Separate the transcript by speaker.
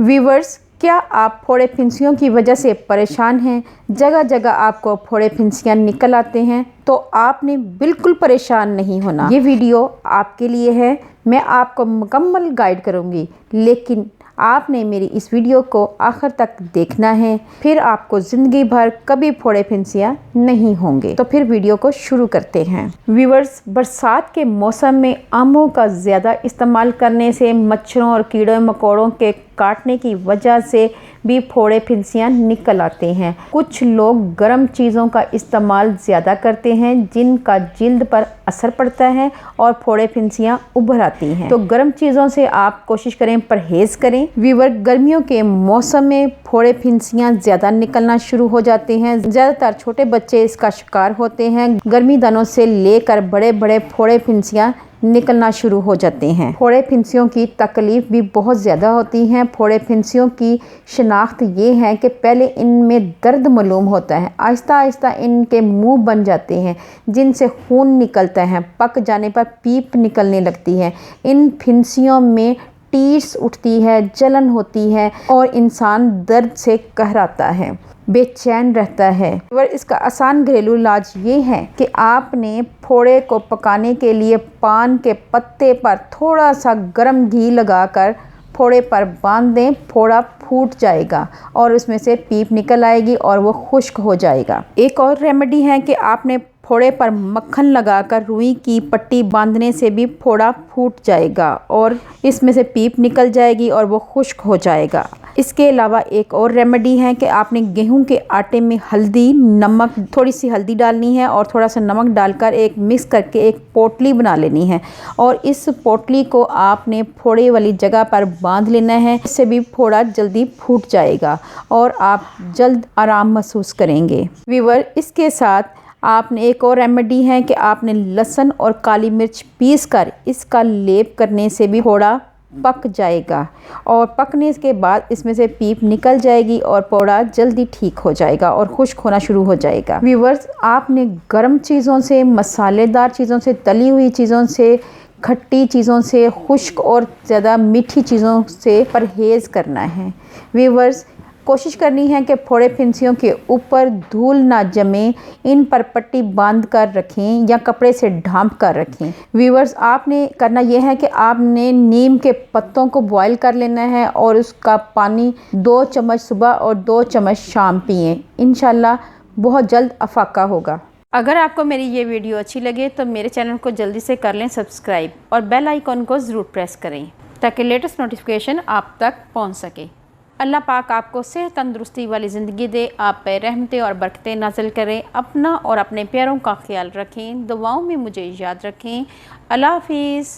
Speaker 1: Viewers, क्या आप फोड़े फिंसियों की वजह से परेशान हैं? जगह जगह आपको फोड़े फिंसियाँ निकल आते हैं, तो आपने बिल्कुल परेशान नहीं होना। ये वीडियो आपके लिए है। मैं आपको मुकम्मल गाइड करूँगी, लेकिन आपने मेरी इस वीडियो को आखिर तक देखना है, फिर आपको ज़िंदगी भर कभी फोड़े फिंसियाँ नहीं होंगे। तो फिर वीडियो को शुरू करते हैं। व्यूवर्स, बरसात के मौसम में आमों का ज़्यादा इस्तेमाल करने से मच्छरों और कीड़े मकोड़ों के काटने की वजह से भी फोड़े फिंसियाँ निकल आते हैं। कुछ लोग गर्म चीज़ों का इस्तेमाल ज़्यादा करते हैं, जिनका जिल्द पर असर पड़ता है और फोड़े फिंसियाँ उभर आती हैं। तो गर्म चीज़ों से आप कोशिश करें, परहेज़ करें। व्यूवर, गर्मियों के मौसम में फोड़े फिंसियाँ ज़्यादा निकलना शुरू हो जाते हैं। ज़्यादातर छोटे बच्चे इसका शिकार होते हैं। गर्मी दानों से लेकर बड़े बड़े फोड़े फिंसियाँ निकलना शुरू हो जाते हैं। फोड़े फिंसियों की तकलीफ़ भी बहुत ज़्यादा होती हैं। फोड़े फिंसियों की शनाख्त ये है कि पहले इनमें दर्द मालूम होता है, आहिस्ता आहिस्ता इनके मुंह बन जाते हैं, जिनसे खून निकलता है। पक जाने पर पीप निकलने लगती है। इन फिंसियों में टीस उठती है, जलन होती है और इंसान दर्द से कहराता है, बेचैन रहता है। और इसका आसान घरेलू इलाज ये है कि आपने फोड़े को पकाने के लिए पान के पत्ते पर थोड़ा सा गर्म घी लगाकर फोड़े पर बांध दें। फोड़ा फूट जाएगा और उसमें से पीप निकल आएगी और वो खुश्क हो जाएगा। एक और रेमेडी है कि आपने फोड़े पर मक्खन लगाकर रुई की पट्टी बांधने से भी फोड़ा फूट जाएगा और इसमें से पीप निकल जाएगी और वो खुश्क हो जाएगा। इसके अलावा एक और रेमेडी है कि आपने गेहूं के आटे में हल्दी, नमक, थोड़ी सी हल्दी डालनी है और थोड़ा सा नमक डालकर एक मिक्स करके एक पोटली बना लेनी है और इस पोटली को आपने फोड़े वाली जगह पर बांध लेना है। इससे भी फोड़ा जल्दी फूट जाएगा और आप जल्द आराम महसूस करेंगे। व्यूअर, इसके साथ आपने एक और रेमेडी है कि आपने लहसुन और काली मिर्च पीसकर इसका लेप करने से भी फोड़ा पक जाएगा और पकने के बाद इसमें से पीप निकल जाएगी और फोड़ा जल्दी ठीक हो जाएगा और खुश्क होना शुरू हो जाएगा। व्यूवर्स, आपने गर्म चीज़ों से, मसालेदार चीज़ों से, तली हुई चीज़ों से, खट्टी चीज़ों से, खुश्क और ज़्यादा मीठी चीज़ों से परहेज़ करना है। व्यूवर्स, कोशिश करनी है कि फोड़े फिंसियों के ऊपर धूल ना जमे। इन पर पट्टी बांध कर रखें या कपड़े से ढांप कर रखें। व्यूवर्स, आपने करना यह है कि आपने नीम के पत्तों को बॉयल कर लेना है और उसका पानी 2 चम्मच सुबह और 2 चम्मच शाम पिएं। इंशाल्लाह बहुत जल्द अफाका होगा। अगर आपको मेरी ये वीडियो अच्छी लगे तो मेरे चैनल को जल्दी से कर लें सब्सक्राइब और बेल आइकॉन को ज़रूर प्रेस करें ताकि लेटेस्ट नोटिफिकेशन आप तक पहुँच सके। अल्लाह पाक आपको सेहत तंदुरुस्ती वाली ज़िंदगी दे, आप पे रहमतें और बरकतें नाज़िल करें। अपना और अपने प्यारों का ख्याल रखें, दुआओं में मुझे याद रखें। अल्लाह हाफ़िज़।